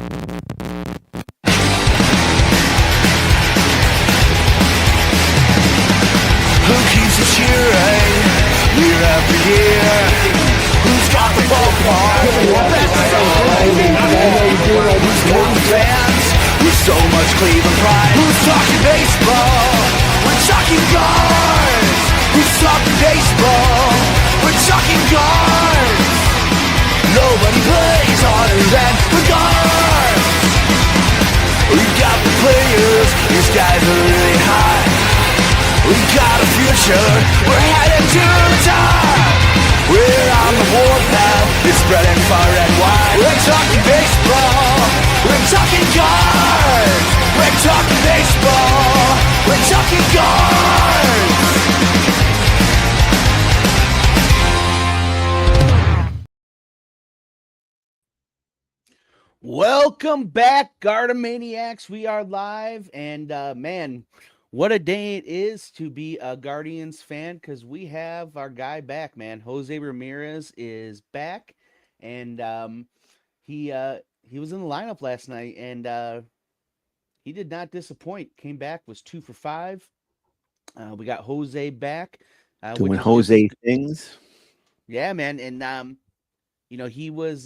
Who keeps it cheering year after year? Who's got the ballpark? That's so who's got the fans? With so much Cleveland pride. Who's talking baseball? We're talking guards. Who's talking baseball? We're talking guards. Nobody plays harder than the guards. We've got the players. These guys are really hot. We've got a future, we're headed to the top. We're on the warpath, it's spreading far and wide. We're talking baseball, we're talking guards. We're talking baseball, we're talking guards. Welcome back, Guardsmaniacs. We are live, and man, what a day it is to be a Guardians fan, because we have our guy back, man. Jose Ramirez is back, and he was in the lineup last night, and he did not disappoint. Came back, was 2 for 5. We got Jose back. Doing Jose things. Yeah, man, and he was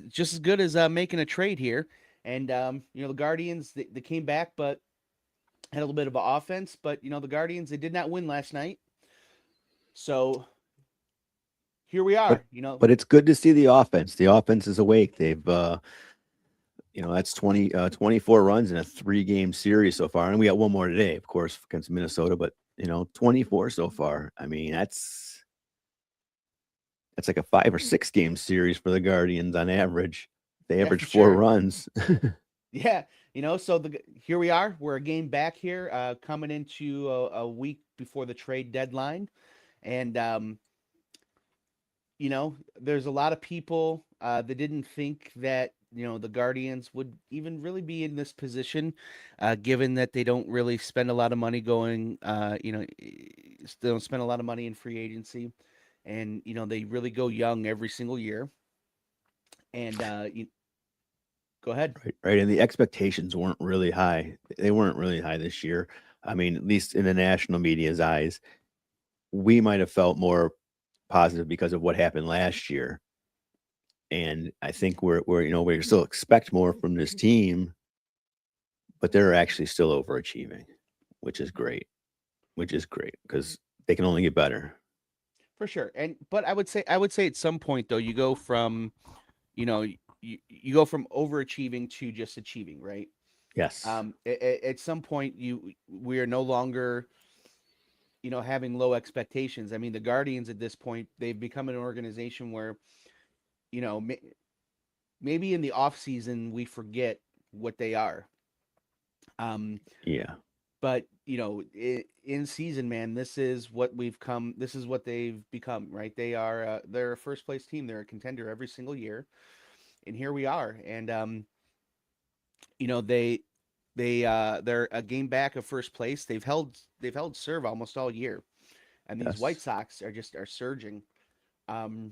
just as good as making a trade here. And the Guardians they came back, but had a little bit of an offense. But the Guardians, they did not win last night. So here we are. But it's good to see the offense. The offense is awake. They've that's 24 runs in a 3-game series so far, and we got one more today, of course, against Minnesota. But 24 so far. I mean, that's like a 5 or 6 game series for the Guardians on average. They average 4 runs. Yeah. So here we are. We're a game back here, coming into a week before the trade deadline. And, there's a lot of people that didn't think that, the Guardians would even really be in this position, given that they don't really spend a lot of money going, they don't spend a lot of money in free agency. And, they really go young every single year. And, go ahead. Right. And the expectations weren't really high. They weren't really high this year. I mean, at least in the national media's eyes, we might have felt more positive because of what happened last year. And I think we still expect more from this team, but they're actually still overachieving, which is great because they can only get better. For sure. But I would say at some point though, you go from, you go from overachieving to just achieving, right? Yes. At some point we are no longer, having low expectations. I mean, the Guardians at this point, they've become an organization where, maybe in the off season we forget what they are. Yeah. But in season, man, this is what we've come. This is what they've become, right? They're a first place team. They're a contender every single year, and here we are. And they're a game back of first place. They've held serve almost all year, and these White Sox are surging. The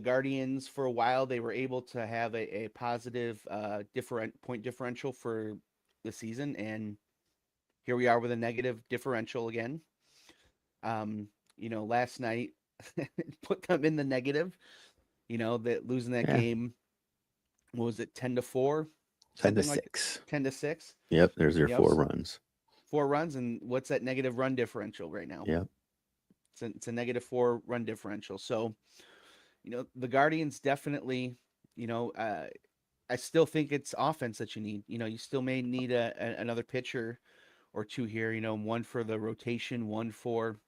Guardians for a while they were able to have a positive point differential for the season, and here we are with a negative differential again. Last night put them in the negative. That losing that game, what was it, 10-4? 10-6. 10-6. Yep, there's their 4 runs. 4 runs, and what's that negative run differential right now? Yep. It's a negative 4 run differential. So, the Guardians definitely, I still think it's offense that you need. You still may need another pitcher or two here, one for the rotation, one for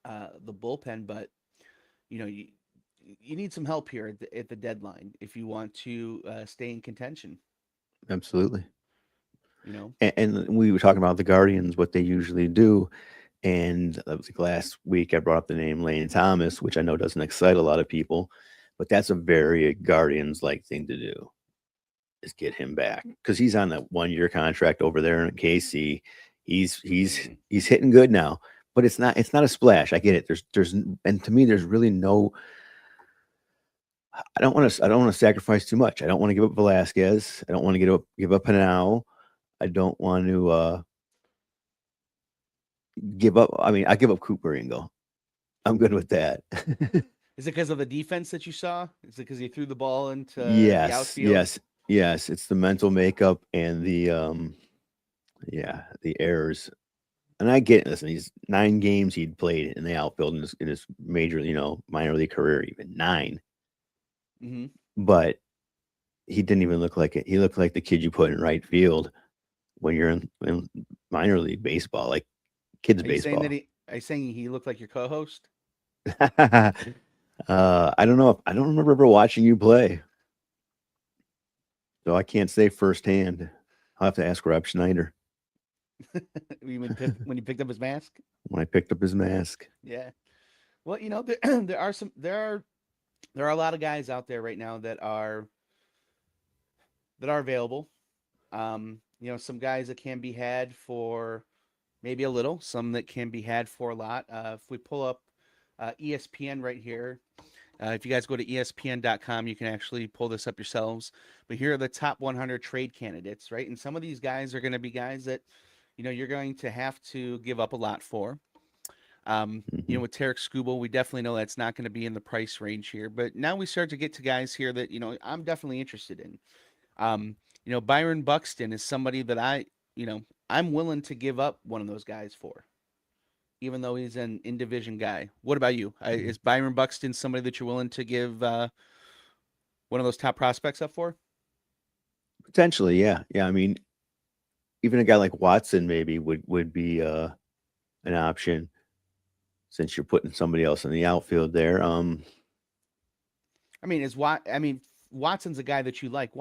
the bullpen. But, you need some help here at the deadline if you want to stay in contention. Absolutely. And we were talking about the Guardians, what they usually do. And that was like last week I brought up the name Lane Thomas, which I know doesn't excite a lot of people, but that's a very Guardians-like thing to do, is get him back, because he's on that 1-year contract over there in KC. He's hitting good now, but it's not a splash. I get it. And to me, there's really no, I don't want to sacrifice too much. I don't want to give up Velasquez. I don't want to give up Hanau. I don't want to give up. I mean, I give up Cooper Ingle. I'm good with that. Is it because of the defense that you saw? Is it because he threw the ball into the Yes, outfield? yes. It's the mental makeup and the errors. And I get, listen, he's 9 games he'd played in the outfield in his major, minor league career, even 9. Mm-hmm. But he didn't even look like it. He looked like the kid you put in right field when you're in minor league baseball, like kids baseball. Are you saying he looked like your co-host? I don't know. I don't remember ever watching you play, so I can't say firsthand. I'll have to ask Rob Schneider. When he picked up his mask? When I picked up his mask. Yeah. Well, there are a lot of guys out there right now that are available. Some guys that can be had for maybe a little, some that can be had for a lot. If we pull up ESPN right here, if you guys go to ESPN.com, you can actually pull this up yourselves. But here are the top 100 trade candidates, right? And some of these guys are going to be guys that, you're going to have to give up a lot for. With Tarek Skubal, we definitely know that's not going to be in the price range here. But now we start to get to guys here that, I'm definitely interested in. Byron Buxton is somebody that I'm willing to give up one of those guys for, even though he's an in-division guy. What about you? Is Byron Buxton somebody that you're willing to give one of those top prospects up for? Potentially, yeah. I mean, even a guy like Watson maybe would be an option since you're putting somebody else in the outfield there. Watson's a guy that you like.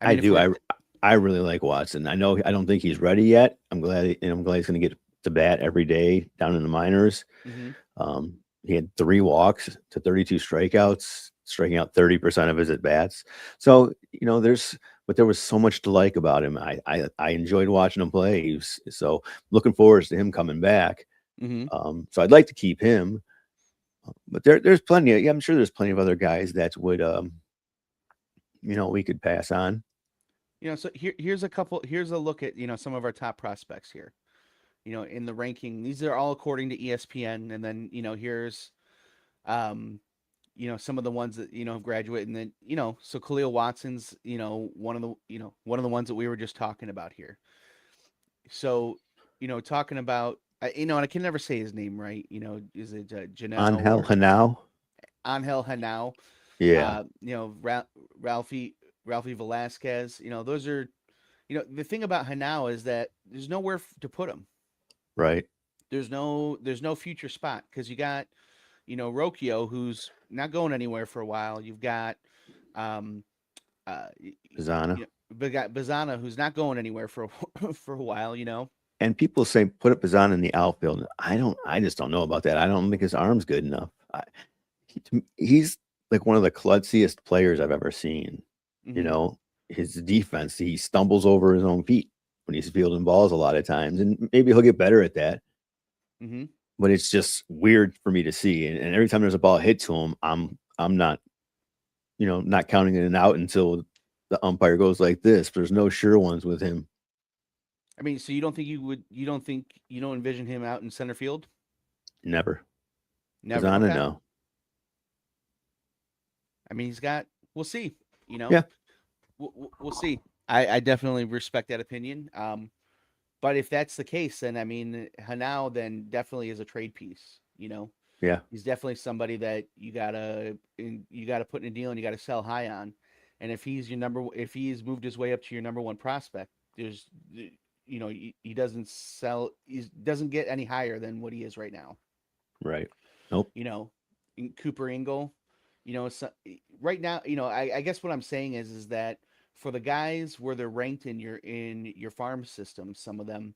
I do. I really like Watson. I don't think he's ready yet. I'm glad he's going to get to bat every day down in the minors. Mm-hmm. He had 3 walks to 32 strikeouts, striking out 30% of his at bats. So there was so much to like about him. I enjoyed watching him play. So looking forward to him coming back. Mm-hmm. So I'd like to keep him. But there's plenty. I'm sure there's plenty of other guys that would we could pass on. So here's a look at, some of our top prospects here, in the ranking. These are all according to ESPN. And then, here's, some of the ones that, have graduated. And then, so Khalil Watson's, one of the ones that we were just talking about here. So, talking about, and I can never say his name right. Is it Janelle? Angel Hanau? Angel Hanau. Yeah. Ralphie Velasquez, those are, the thing about Hanau is that there's nowhere to put him. Right. There's no future spot because you got, Rocchio, who's not going anywhere for a while. You've got, Bazana. Bazana, who's not going anywhere for a while, And people say put up Bazana in the outfield. I just don't know about that. I don't think his arm's good enough. He's like one of the klutziest players I've ever seen. Mm-hmm. His defense, he stumbles over his own feet when he's fielding balls a lot of times, and maybe he'll get better at that. Mm-hmm. But it's just weird for me to see. And every time there's a ball hit to him, I'm not, not counting it out until the umpire goes like this. But there's no sure ones with him. I mean, so you don't envision him out in center field? Never. Bazana, okay. No. I mean, we'll see, Yeah. We'll see. I definitely respect that opinion. But if that's the case, then I mean, Hanau then definitely is a trade piece, Yeah. He's definitely somebody that you gotta put in a deal and you gotta sell high on. And if he's moved his way up to your number 1 prospect, there's, he doesn't get any higher than what he is right now. Right. Nope. In Cooper Ingle, so right now, I guess what I'm saying is that for the guys where they're ranked in your farm system, some of them,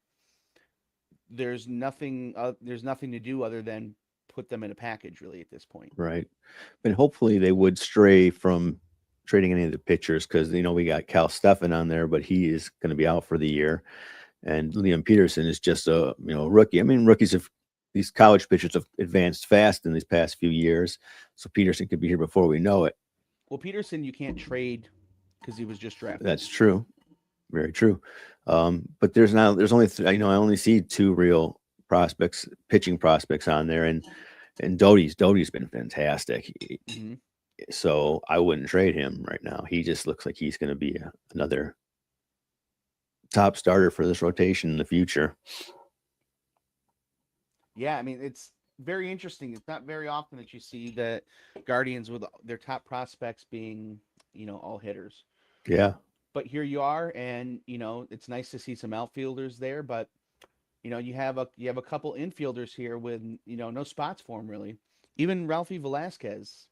there's nothing to do other than put them in a package really at this point. Right. But hopefully they would stray from trading any of the pitchers because, we got Cal Steffen on there, but he is going to be out for the year. And Liam Peterson is just a, rookie. I mean, these college pitchers have advanced fast in these past few years. So Peterson could be here before we know it. Well, Peterson, you can't trade because he was just drafted. That's true. Very true. But there's only I only see two real prospects, pitching prospects on there, and Doty's been fantastic. Mm-hmm. So I wouldn't trade him right now. He just looks like he's going to be another top starter for this rotation in the future. Yeah, I mean, it's very interesting. It's not very often that you see the Guardians with their top prospects being, all hitters. Yeah, But here you are, and it's nice to see some outfielders there. But you have a couple infielders here with no spots for him really. Even Ralphie Velasquez.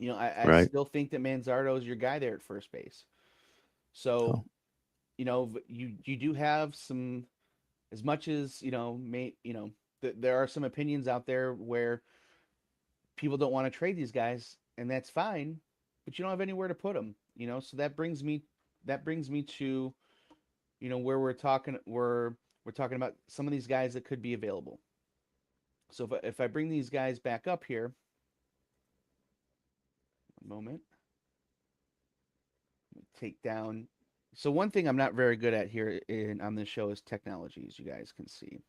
I right. still think that Manzardo is your guy there at first base. So So you do have some, as much as there are some opinions out there where people don't want to trade these guys, and that's fine, but you don't have anywhere to put them. So that brings me to where we're talking about some of these guys that could be available. So if I bring these guys back up here, one moment, take down. So one thing I'm not very good at here on this show is technology, as you guys can see.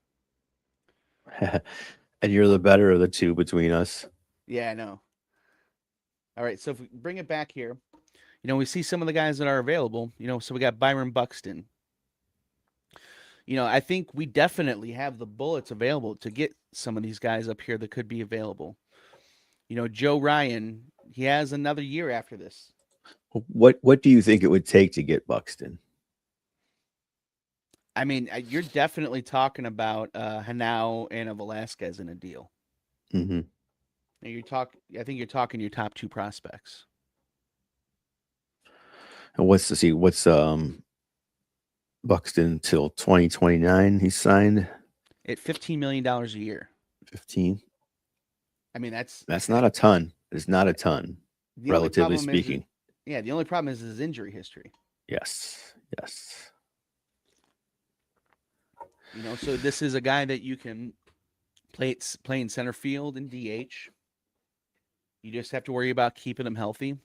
and you're the better of the two between us. Yeah, I know. All right, so if we bring it back here, we see some of the guys that are available. So we got Byron Buxton. I think we definitely have the bullets available to get some of these guys up here that could be available. Joe Ryan, he has another year after this. What do you think it would take to get Buxton? I mean, you're definitely talking about Hanau and a Velasquez in a deal. Mm-hmm. I think you're talking your top two prospects. And what's Buxton till 2029? He's signed At $15 million a year. 15. I mean, that's not a ton. It's not a ton, relatively speaking. The only problem is his injury history. Yes. So this is a guy that you can play in center field and DH. You just have to worry about keeping him healthy.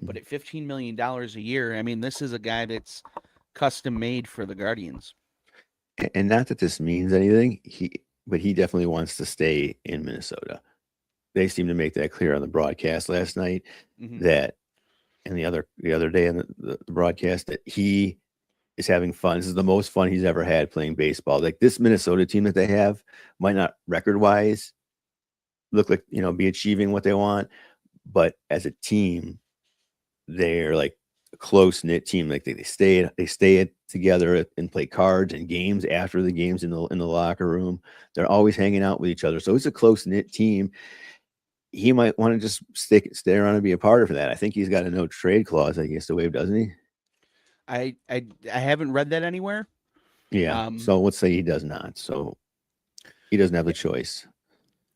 But at $15 million a year, I mean, this is a guy that's custom made for the Guardians. And not that this means anything, but he definitely wants to stay in Minnesota. They seem to make that clear on the broadcast last night. Mm-hmm. That, and the other day on the broadcast, that he is having fun. This is the most fun he's ever had playing baseball. Like, this Minnesota team that they have might not record wise look like, be achieving what they want, but as a team, they're like a close knit team. Like they stay together and play cards and games after the games in the locker room. They're always hanging out with each other. So it's a close knit team. He might want to just stay around and be a part of that. I think he's got a no trade clause against the Wave, doesn't he? I haven't read that anywhere. Yeah. So let's say he does not. So he doesn't have the choice.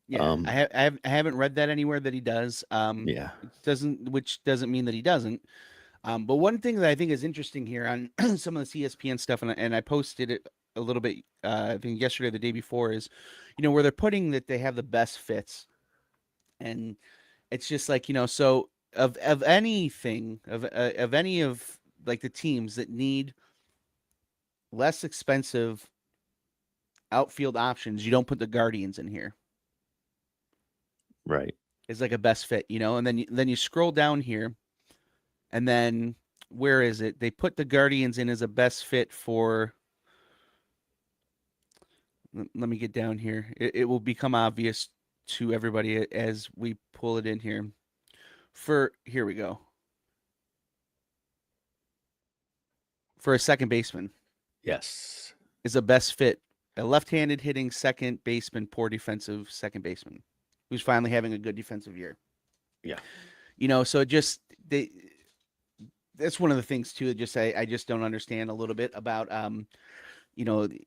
Yeah, I haven't read that anywhere that he does. Yeah. Which doesn't mean that he doesn't. But one thing that I think is interesting here on some of the CSPN stuff, and I posted it a little bit, I think yesterday or the day before, is, where they're putting that they have the best fits, and it's just like, so of anything of any of like the teams that need less expensive outfield options, you don't put the Guardians in here. Right. Is like a best fit, and then you scroll down here, and then where is it? They put the Guardians in as a best fit for. Let me get down here. It will become obvious to everybody as we pull it in here. Here we go. For a second baseman. Yes. Is a best fit. A left-handed hitting second baseman, poor defensive second baseman, who's finally having a good defensive year. Yeah. So that's one of the things too that I just don't understand a little bit about the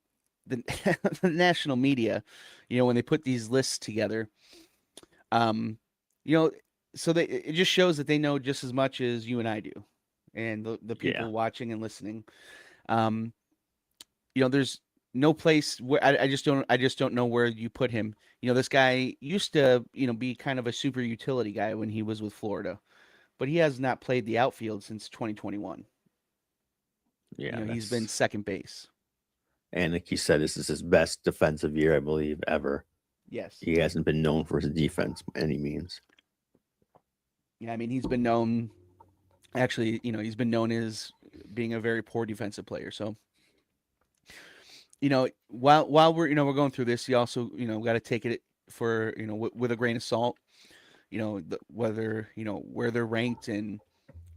the national media, when they put these lists together. So it just shows that they know just as much as you and I do, and the people watching and listening. There's no place where I just don't know where you put him. This guy used to, be kind of a super utility guy when he was with Florida. but he has not played the outfield since 2021. Yeah, He's been second base. and like you said, this is his best defensive year, I believe, ever. Yes. He hasn't been known for his defense by any means. Yeah, I mean, he's been known. Actually, he's been known as being a very poor defensive player. So, while we're going through this, you also got to take it for with a grain of salt. Whether where they're ranked and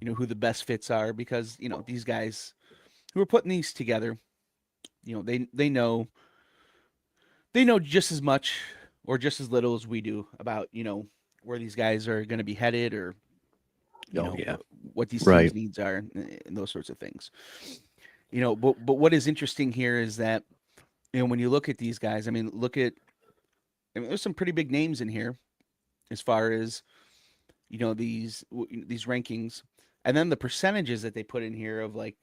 who the best fits are, because these guys who are putting these together, they know just as much or just as little as we do about where these guys are going to be headed, or Yeah. what these Right. teams' needs are, and those sorts of things. But what is interesting here is that when you look at these guys, I mean, there's some pretty big names in here as far as these rankings, and then the percentages that they put in here of like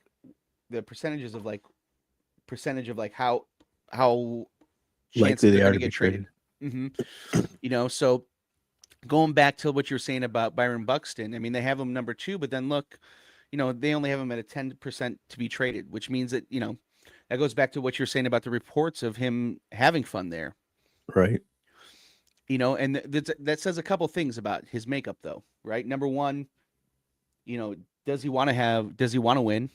the percentage of like how chances Likely they they're are going to to be get traded. traded. So going back to what you were saying about Byron Buxton, I mean, they have him number 2, but then look, they only have him at a 10% to be traded, which means that, that goes back to what you're saying about the reports of him having fun there. Right. And that says a couple things about his makeup, though, right? Number one, does he want to win?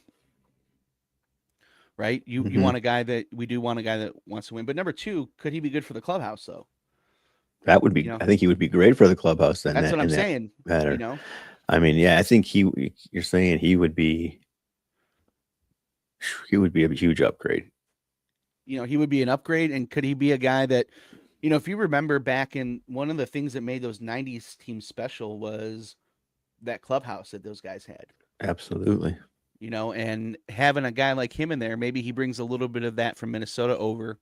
Right? You want a guy that wants to win. But number two, could he be good for the clubhouse, though? That would be. I think he would be great for the clubhouse. Then that's what I'm saying. Matter. I mean, yeah, I think you're saying he would be a huge upgrade. He would be an upgrade, and could he be a guy that, if you remember back in one of the things that made those 90s teams special was that clubhouse that those guys had. Absolutely. And having a guy like him in there, maybe he brings a little bit of that from Minnesota over,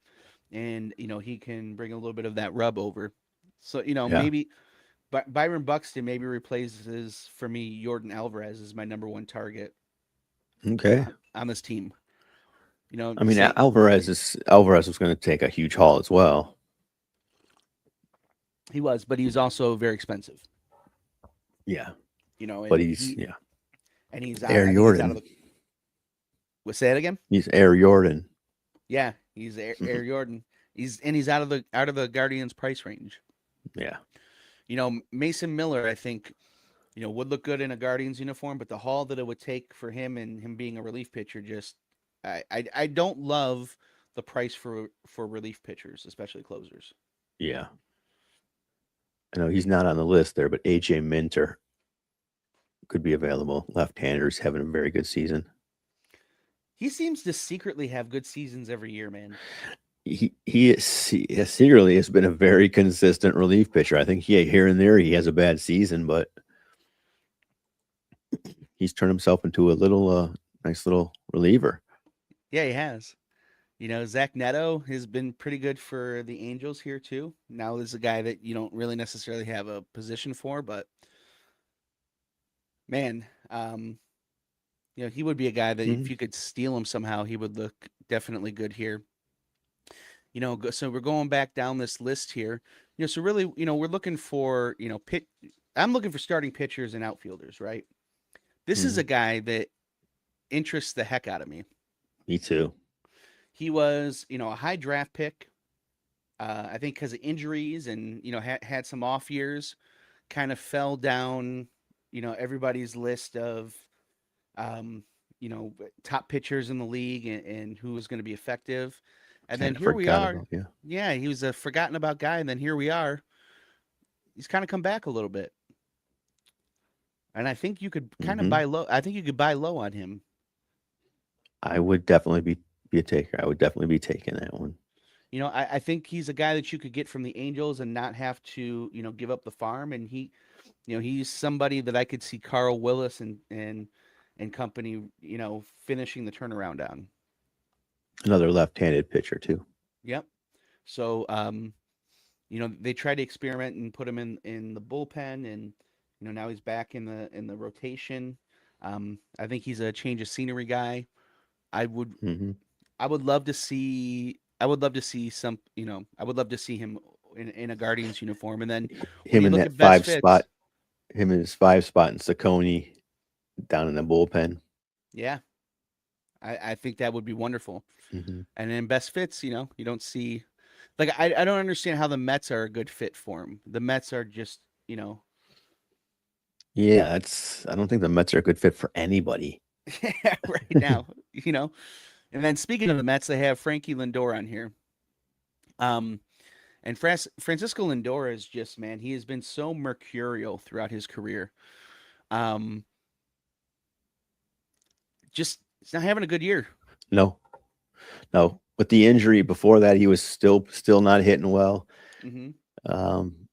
and, he can bring a little bit of that rub over. So, maybe Byron Buxton maybe replaces, for me, Jordan Alvarez as my number 1 target. Okay. On this team. I mean, Alvarez was going to take a huge haul as well. He was, but he was also very expensive. Yeah. But he's and he's Air Jordan. What's that again? He's Air Jordan. Yeah, he's Air Jordan. He's out of the Guardians price range. Yeah. Mason Miller, I think, would look good in a Guardians uniform, but the haul that it would take for him and him being a relief pitcher, just I don't love the price for relief pitchers, especially closers. Yeah. I know he's not on the list there, but AJ Minter could be available. Left-handers having a very good season. He seems to secretly have good seasons every year, man. He secretly has been a very consistent relief pitcher. I think here and there he has a bad season, but he's turned himself into a little nice little reliever. Yeah, he has. Zach Neto has been pretty good for the Angels here too. Now there's a guy that you don't really necessarily have a position for, but man, he would be a guy that if you could steal him somehow, he would look definitely good here. So we're going back down this list here. So really, we're looking for, I'm looking for starting pitchers and outfielders, right? This is a guy that interests the heck out of me. Me too. He was, a high draft pick, I think because of injuries and, had some off years, kind of fell down, everybody's list of, top pitchers in the league and who was going to be effective. And then here we are. Yeah, he was a forgotten about guy. And then here we are. He's kind of come back a little bit. And I think you could kind of buy low. I think you could buy low on him. I would definitely be a taker. I would definitely be taking that one. I think he's a guy that you could get from the Angels and not have to, give up the farm. And he's somebody that I could see Carl Willis and company, finishing the turnaround on. Another left-handed pitcher too. Yep. So, they tried to experiment and put him in the bullpen, and now he's back in the rotation. I think he's a change of scenery guy. I would love to see. I would love to see some. I would love to see him in a Guardians uniform, and then him in that 5 spot. him in his 5 spot and Saccone down in the bullpen. Yeah, I think that would be wonderful. Hmm. And then best fits, you don't see like I don't understand how the Mets are a good fit for him. The Mets are just, Yeah, I don't think the Mets are a good fit for anybody. right now, And then speaking of the Mets, they have Frankie Lindor on here. Um, and Francisco Lindor is just, man, he has been so mercurial throughout his career. Um, just he's not having a good year. No, no. With the injury before that, he was still not hitting well. Hmm. Um,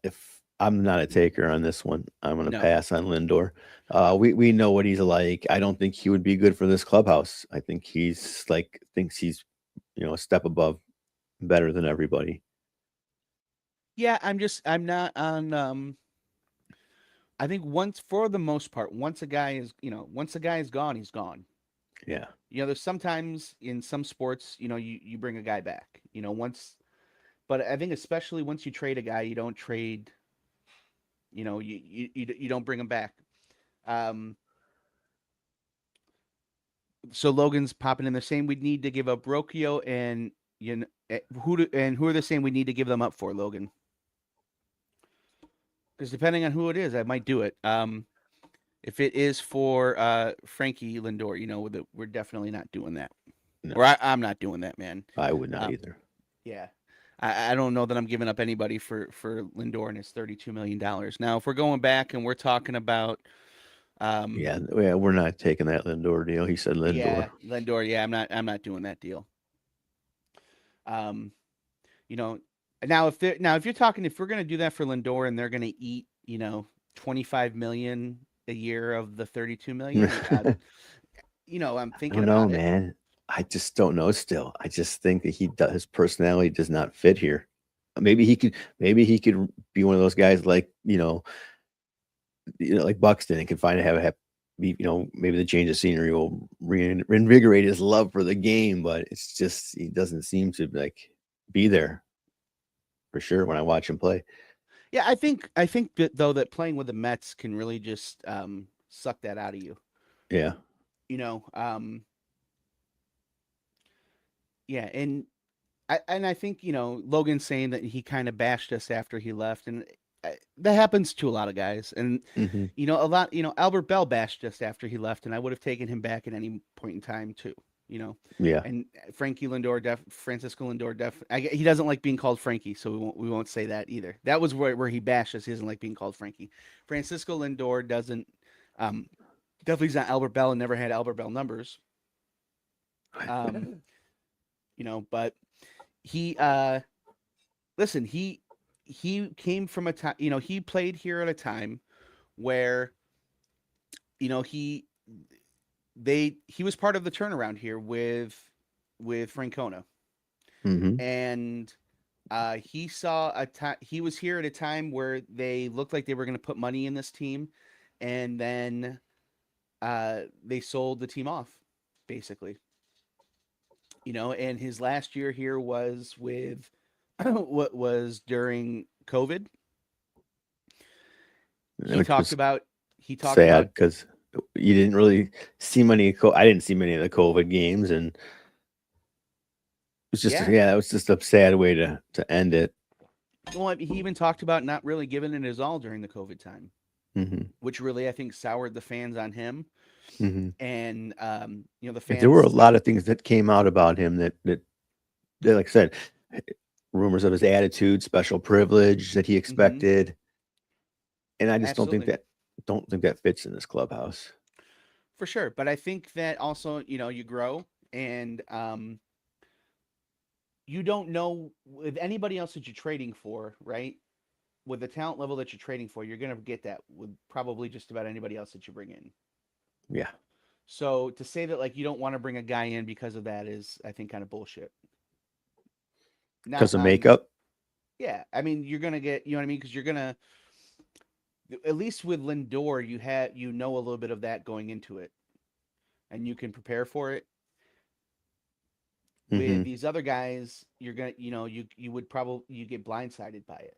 if I'm not a taker on this one, I'm going to No. pass on Lindor. We know what he's like. I don't think he would be good for this clubhouse. I think thinks he's a step above, better than everybody. Yeah, I'm not on. I think for the most part, once a guy is gone, he's gone. Yeah, There's sometimes in some sports, you bring a guy back. But I think especially once you trade a guy, you don't trade. You don't bring him back. Um, so Logan's popping in. They're saying we need to give up Rocchio and who are they saying we need to give them up for, Logan? Because depending on who it is, I might do it. If it is for Frankie Lindor, we're definitely not doing that. no, Or I'm not doing that, man. I would not Um, either. yeah. I don't know that I'm giving up anybody for Lindor and his $32 million. Now, if we're going back and we're talking about, Yeah, we're not taking that Lindor deal. He said Lindor. yeah, Lindor, yeah, I'm not doing that deal. Um, you know, if you're talking, if we're gonna do that for Lindor and they're gonna eat, 25 million a year of the 32 million, I'm I thinking don't know, about it. man. I just don't know still. I just think that his personality does not fit here. Maybe he could be one of those guys like, like Buxton and can find have a maybe the change of scenery will reinvigorate his love for the game, but it's just he doesn't seem to be there for sure when I watch him play. Yeah, I think that though that playing with the Mets can really just suck that out of you. Yeah. You know, yeah, and I think Logan saying that he kind of bashed us after he left, and that happens to a lot of guys, and Hmm. a lot. Albert Bell bashed us after he left, and I would have taken him back at any point in time too. Yeah. And Francisco Lindor, he doesn't like being called Frankie, so we won't say that either. That was where he bashed us. He doesn't like being called Frankie. Francisco Lindor doesn't. Um, Definitely is not Albert Bell and never had Albert Bell numbers. Um, but he listen, he came from a time, he played here at a time where, he was part of the turnaround here with Francona. Hmm. And he was here at a time where they looked like they were going to put money in this team, and then they sold the team off, basically. And his last year here was with what was during COVID. He Which talked was about he talked sad about because you didn't really see many. I didn't see many of the COVID games, and it was just yeah. yeah, it was just a sad way to end it. Well, he even talked about not really giving it his all during the COVID time, Hmm. which really I think soured the fans on him. Hmm. And the There were a fans. lot of things that came out about him that, like I said, rumors of his attitude, special privilege that he Mhm, expected, and I just absolutely, don't think that fits in this clubhouse. for sure. But I think that also you grow, and you don't know with anybody else that you're trading for, right? With the talent level that you're trading for, you're going to get that with probably just about anybody else that you bring in. Yeah, So to say that like you don't want to bring a guy in because of that is, I think, kind of bullshit. Not because of on, makeup. yeah. I mean, you're gonna get, you know what I mean, because you're gonna, at least with Lindor, a little bit of that going into it, and you can prepare for it. With Hmm. these other guys, you're gonna, you would probably you get blindsided by it.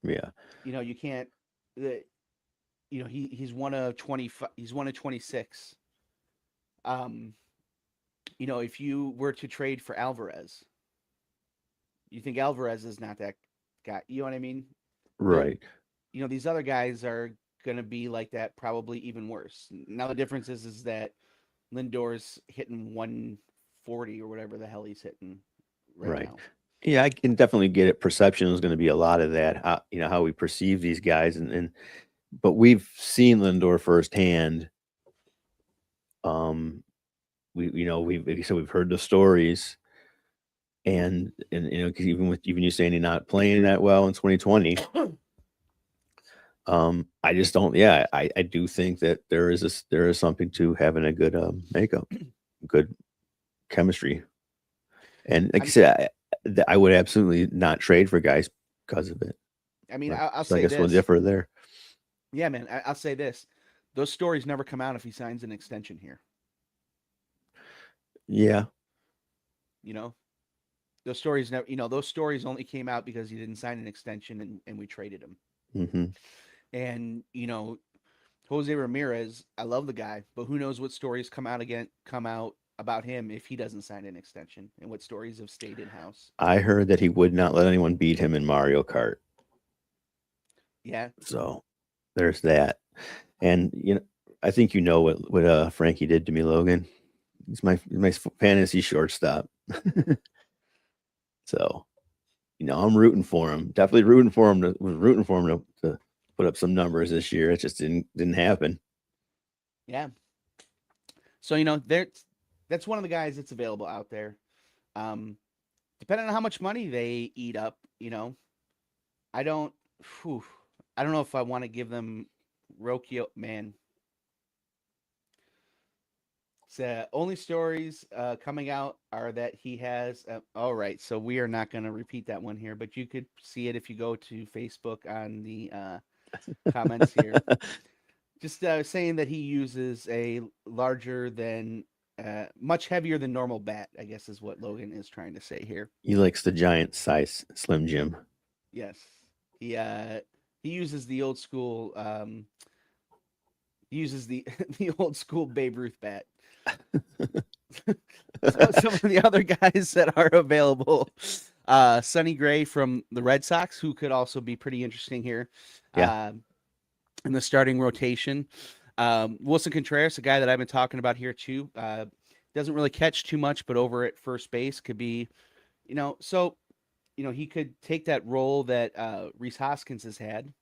Yeah. You know, you can't. The, you know, he's one of 25. He's one of 26. Um, you know, if you were to trade for Alvarez, you think Alvarez is not that guy. You know what I mean? They're, Right. you know, these other guys are gonna be like that, probably even worse. Now the difference is that Lindor's hitting 140 or whatever the hell he's hitting right Right. now. Yeah, I can definitely get it. Perception is going to be a lot of that. How we perceive these guys, and but we've seen Lindor firsthand. Um, we've like you said, we've heard the stories, and 'cause even you saying he's not playing that well in 2020. I just don't. Yeah, I do think that there is something to having a good makeup, good chemistry, and like I I'm, said, I would absolutely not trade for guys because of it. I mean, But I'll so I say guess we'll this. differ there. Yeah, man, I'll say this. Those stories never come out if he signs an extension here. Yeah. You know, those stories never. You know, those stories only came out because he didn't sign an extension and we traded him. Hmm. And you know, Jose Ramirez, I love the guy, but who knows what stories come out about him if he doesn't sign an extension, and what stories have stayed in house. I heard that he would not let anyone beat him in Mario Kart. Yeah, So there's that. And I think what Frankie did to me, Logan. He's my fantasy shortstop. So I'm rooting for him. Definitely rooting for him. Was rooting for him to put up some numbers this year. It just didn't happen. yeah. So that's one of the guys that's available out there. Um, Depending on how much money they eat up, I don't, whew, I don't know if I want to give them Rokio. Man, so only stories coming out are that he has. All right, so we are not going to repeat that one here, but you could see it if you go to Facebook on the comments here. Just saying that he uses a much heavier than normal bat, I guess is what Logan is trying to say here. He likes the giant size Slim Jim. Yes, he uses the old school. He uses the the old school Babe Ruth bat. Some of the other guys that are available, Sonny Gray from the Red Sox, who could also be pretty interesting here. Yeah. In the starting rotation. Wilson Contreras, a guy that I've been talking about here too, doesn't really catch too much, but over at first base could be, he could take that role that Rhys Hoskins has had,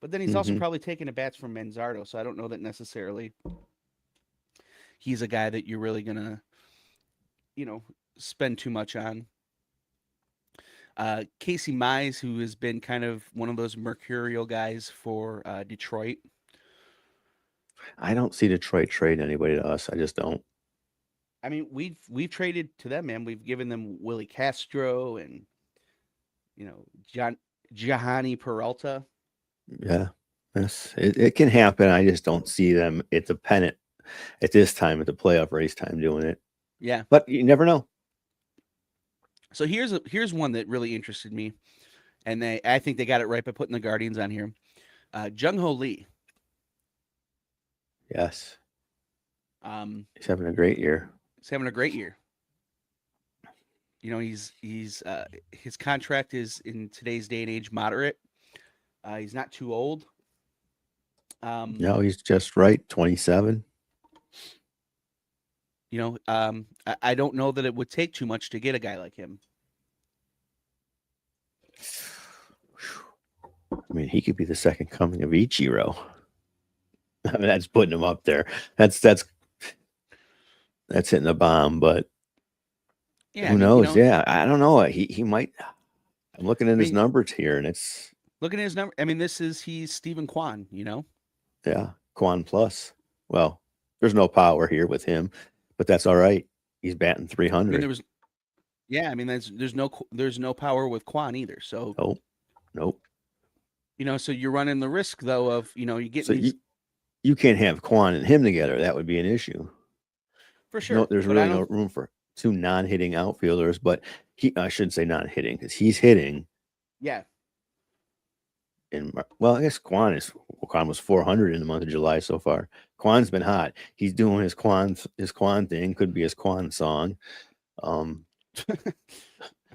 but then he's also Hmm. probably taking the bats from Manzardo, so I don't know that necessarily he's a guy that you're really gonna, spend too much on. Casey Mize, who has been kind of one of those mercurial guys for Detroit. I don't see Detroit trade anybody to us. I just don't. I mean, we've traded to them, man. We've given them Willie Castro and Jahani Peralta. Yeah. Yes, it can happen. I just don't see them at the pennant at this time, at the playoff race time, doing it. Yeah. But you never know. So here's one that really interested me, and I think they got it right by putting the Guardians on here. Jung Ho Lee. Yes. He's having a great year. He's having a great year. He's his contract is in today's day and age moderate. He's not too old. No, he's just right. 27. I don't know that it would take too much to get a guy like him. I mean, he could be the second coming of Ichiro. I mean, that's putting him up there. That's hitting a bomb, but Yeah, who knows? Yeah, I don't know. He might. I'm looking at his numbers here, and it's looking at his number. I mean, he's Stephen Kwan. Yeah, Kwan plus. Well, there's no power here with him, but that's all right. He's batting 300. I mean, there's no power with Kwan either. So nope. So you're running the risk though of you get. So you can't have Kwan and him together. That would be an issue. For sure. There's really no room for two non-hitting outfielders, but I shouldn't say non-hitting because he's hitting. Yeah. Well, I guess Quan was 400 in the month of July so far. Quan's been hot. He's doing his Quan thing. Could be his Quan song.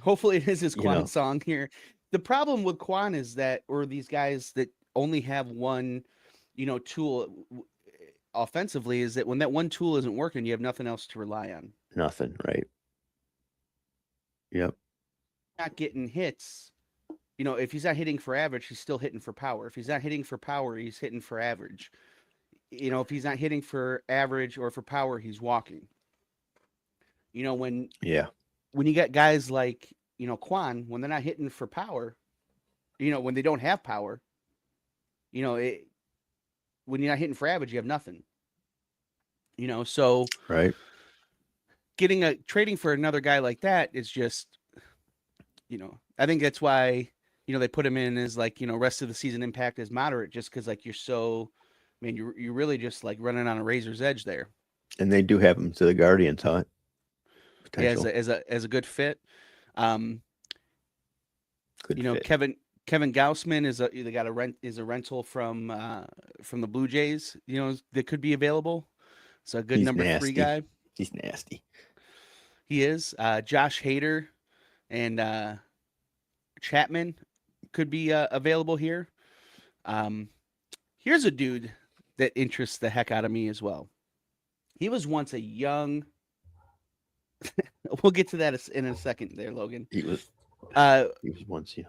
Hopefully it is his You Quan know, song here. The problem with Quan is that, or these guys that only have one, tool offensively, is that when that one tool isn't working, you have nothing else to rely on. nothing, right? Yep. Not getting hits. If he's not hitting for average, he's still hitting for power. If he's not hitting for power, he's hitting for average. If he's not hitting for average or for power, he's walking. When Yeah. you get guys like, Quan, when they're not hitting for power, when they don't have power, when you're not hitting for average, you have nothing. So Right. trading for another guy like that is just, I think that's why, they put him in as like, rest of the season impact is moderate, just because like you're really just like running on a razor's edge there. And they do have him to the Guardians, huh? Yeah, Potential. as a good fit. Good fit. Kevin Gaussman is a rental from the Blue Jays, that could be available. So a good He's number 3 nasty. guy. He's nasty. He is. Josh Hader and Chapman could be available here. Here's a dude that interests the heck out of me as well. He was once a young. We'll get to that in a second there, Logan. He was once, yeah.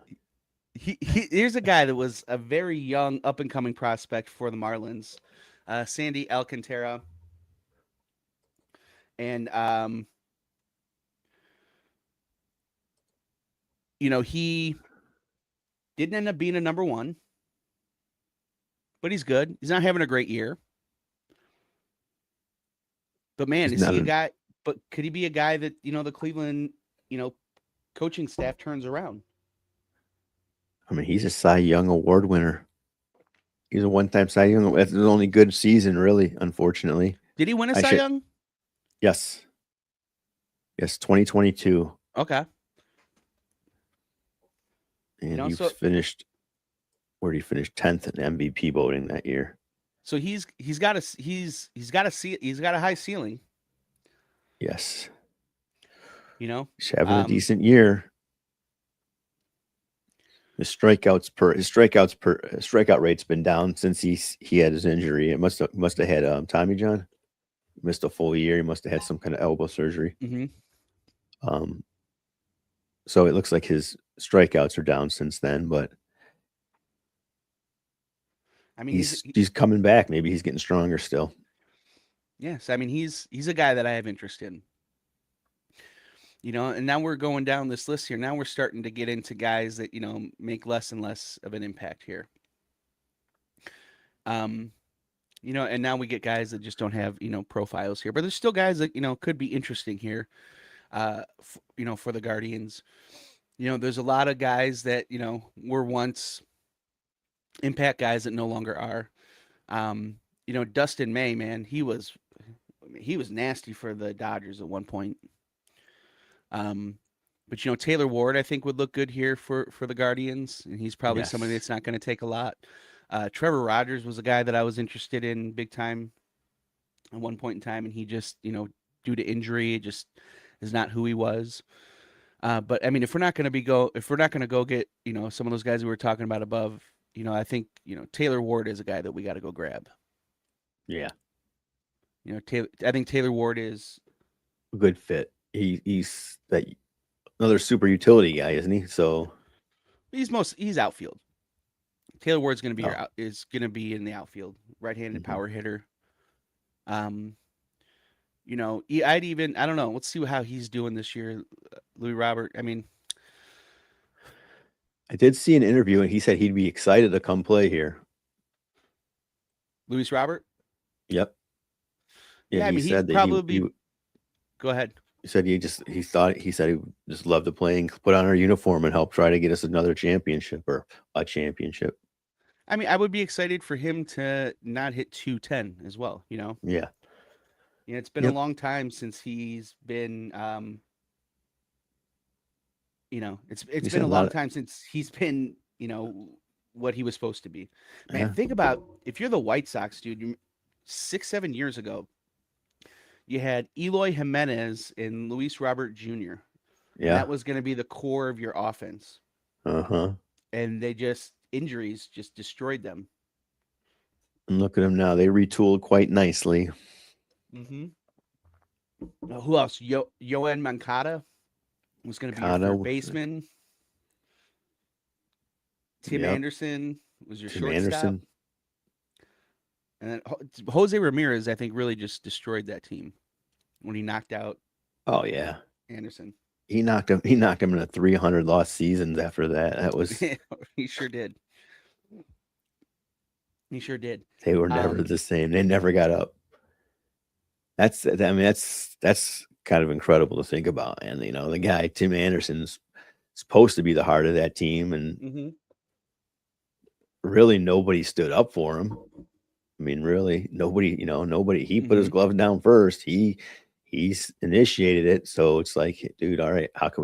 Here's a guy that was a very young up and coming prospect for the Marlins, Sandy Alcantara. And he didn't end up being a number 1, but he's good. He's not having a great year. But man, is he a guy? But could he be a guy that the Cleveland coaching staff turns around? I mean, he's a Cy Young Award winner. He's a one-time Cy Young. That's his only good season, really. Unfortunately, did he win a Cy Young? Yes. 2022. Okay. And he finished. Where did he finish? 10th in MVP voting that year. So he's got a high ceiling. Yes. He's having a decent year. His strikeout rate's been down since he had his injury. It must have had Tommy John. Missed a full year. He must have had some kind of elbow surgery. Mm-hmm. So it looks like his strikeouts are down since then, but I mean he's coming back. Maybe he's getting stronger still. Yes, I mean he's a guy that I have interest in. And now we're going down this list here. Now we're starting to get into guys that, make less and less of an impact here. And now we get guys that just don't have, profiles here, but there's still guys that, could be interesting here, for the Guardians. There's a lot of guys that, were once impact guys that no longer are. Dustin May, man, he was nasty for the Dodgers at one point. But Taylor Ward, I think, would look good here for the Guardians, and he's probably somebody that's not going to take a lot. Trevor Rogers was a guy that I was interested in big time at one point in time, and he just, due to injury, just is not who he was. But I mean, if we're not going to go get, some of those guys we were talking about above, I think, Taylor Ward is a guy that we got to go grab. Yeah. I think Taylor Ward is a good fit. He's that another super utility guy, isn't he? So he's outfield. Taylor Ward's going to be is going to be in the outfield, right-handed power hitter. I don't know. Let's see how he's doing this year, Louis Robert. I mean, I did see an interview, and he said he'd be excited to come play here. Louis Robert? Yep. Yeah, I mean, he'd probably be. Go ahead. He said he said he would just love to play and put on our uniform and help try to get us another championship or a championship. I mean, I would be excited for him to not hit 210 as well, Yeah. It's been a long time since he's been it's been a long time since he's been, what he was supposed to be. Man, Yeah. think about if you're the White Sox, dude. 6-7 years ago, you had Eloy Jimenez and Luis Robert Jr., and Yeah. that was going to be the core of your offense. Uh-huh. And they just injuries just destroyed them. And look at them now. They retooled quite nicely. Mm-hmm. Who else? Yoan Mancada was going to be your third Kano. baseman. Tim Yep. Anderson was your Tim shortstop. Anderson. And then Jose Ramirez, I think, really just destroyed that team when he knocked out Oh yeah. Anderson. He knocked him. He knocked him into 300 lost seasons after that. That was. He sure did. He sure did. They were never the same. They never got up. That's. I mean, that's kind of incredible to think about. And the guy Tim Anderson's supposed to be the heart of that team, and Mm-hmm. really nobody stood up for him. I mean, really nobody. Nobody. He put his Mhm. gloves down first. He's initiated it. So it's like, dude, all right, how can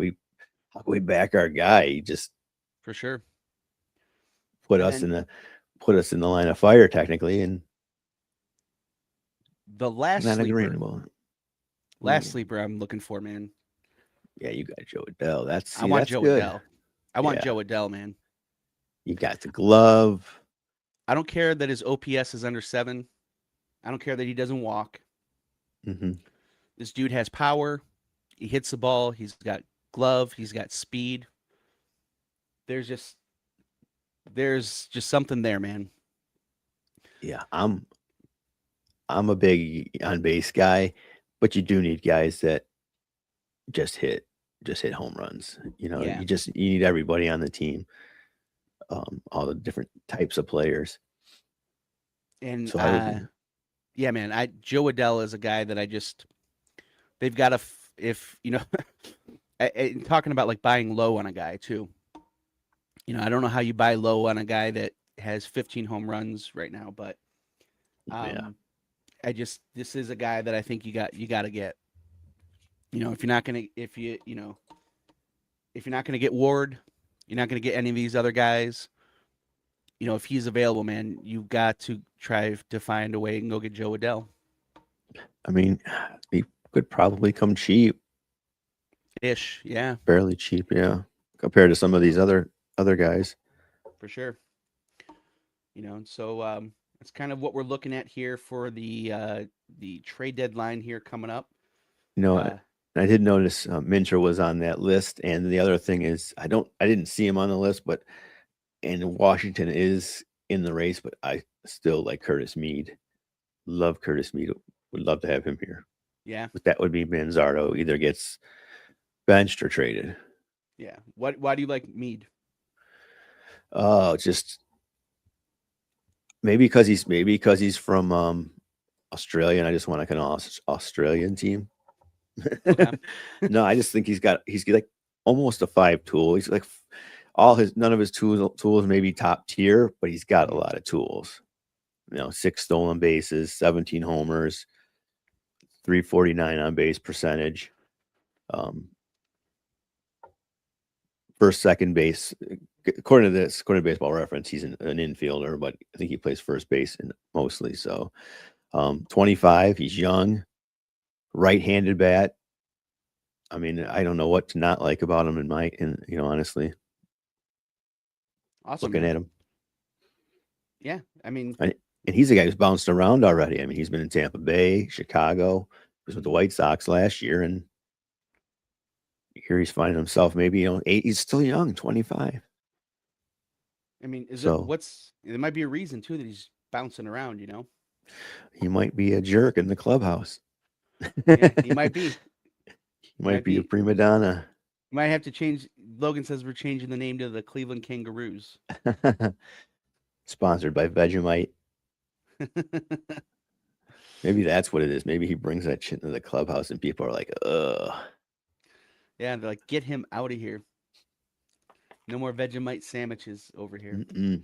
we back our guy? He just For sure. put And us then in the line of fire technically, and the last not sleeper, agreeable. I'm looking for, man. Yeah, you got Joe Adele. I want That's Joe good. Adele. I want Yeah. Joe Adele, man. You got the glove. I don't care that his OPS is under 7. I don't care that he doesn't walk. Hmm. This dude has power. He hits the ball. He's got glove. He's got speed. There's just something there, man. Yeah, I'm a big on base guy, but you do need guys that just hit home runs. Yeah. You need everybody on the team, all the different types of players. And So I would, yeah, man. Joe Adele is a guy that they've got to if talking about like buying low on a guy too. I don't know how you buy low on a guy that has 15 home runs right now, but yeah, this is a guy that I think you got to get. If you're not gonna if you're not gonna get Ward, you're not gonna get any of these other guys. If he's available, man, you've got to try to find a way and go get Joe Adele. I mean, he could probably come cheap, Ish, yeah, fairly cheap, yeah, compared to some of these other guys. for sure. So that's kind of what we're looking at here for the trade deadline here coming up. I did notice Minter was on that list, and the other thing is I didn't see him on the list, but and Washington is in the race, but I still like Curtis Mead. Love Curtis Mead. Would love to have him here. Yeah, But that would be Manzardo either gets benched or traded. yeah. Why do you like Mead? Oh, just maybe because he's from Australia, and I just want like an Australian team. Okay. No, I just think he's like almost a 5 tool. He's like none of his tools may be top tier, but he's got a lot of tools. 6 stolen bases, 17 homers, 349 on base percentage. First, second base. According to Baseball Reference, he's an infielder, but I think he plays first base mostly. So, 25. He's young, right-handed bat. I mean, I don't know what to not like about him honestly. Awesome. Looking Man. at him. Yeah, I mean, and he's a guy who's bounced around already. I mean, he's been in Tampa Bay, Chicago. He was with the White Sox last year, and here he's finding himself maybe 8. He's still young, 25. I mean, So there might be a reason too that he's bouncing around. he might be a jerk in the clubhouse. Yeah, he might be. He might be a prima donna. Might have to change. Logan says we're changing the name to the Cleveland Kangaroos. Sponsored by Vegemite. Maybe that's what it is. Maybe he brings that shit into the clubhouse and people are like, ugh. Yeah, they're like, get him out of here. No more Vegemite sandwiches over here. Mm-mm.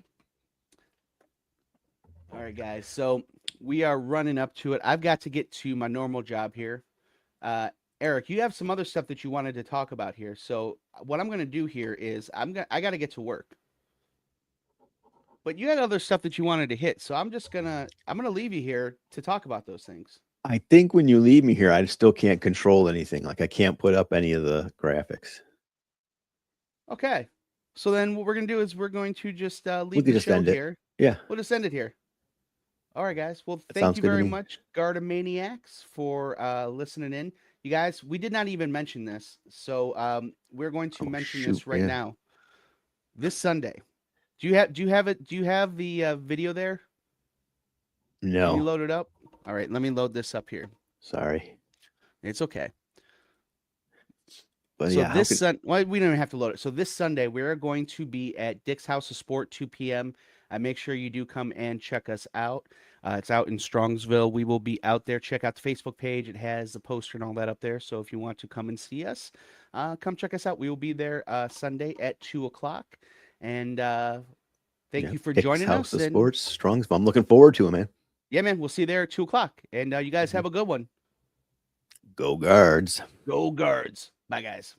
All right, guys. So we are running up to it. I've got to get to my normal job here. Eric, you have some other stuff that you wanted to talk about here. So what I'm going to do here is I got to get to work. But you had other stuff that you wanted to hit, so I'm gonna leave you here to talk about those things. I think when you leave me here, I still can't control anything. Like I can't put up any of the graphics. Okay. So then what we're gonna do is we're going to just We leave could the just show end it. here. Yeah. We'll just end it here. All right, guys. Well, That thank sounds you good to very me. much, Guardsmaniacs, for listening in. You guys, we did not even mention this, so we're going to Oh, mention shoot, this right yeah. now. This Sunday. Do you have it? Do you have the video there? Can you No, load it up? All right, let me load this up here. sorry. It's okay. But So yeah, this well, we don't even have to load it. So this Sunday we are going to be at Dick's House of Sport, 2 p.m. Make sure you do come and check us out. It's out in Strongsville. We will be out there. Check out the Facebook page. It has the poster and all that up there. So if you want to come and see us, come check us out. We will be there Sunday at 2:00. And thank you for Dick's joining House us. of And Sports, Strongsville. I'm looking forward to it, man. yeah, man, we'll see you there at 2:00. And you guys have a good one. Go Guards. Go Guards. Bye, guys.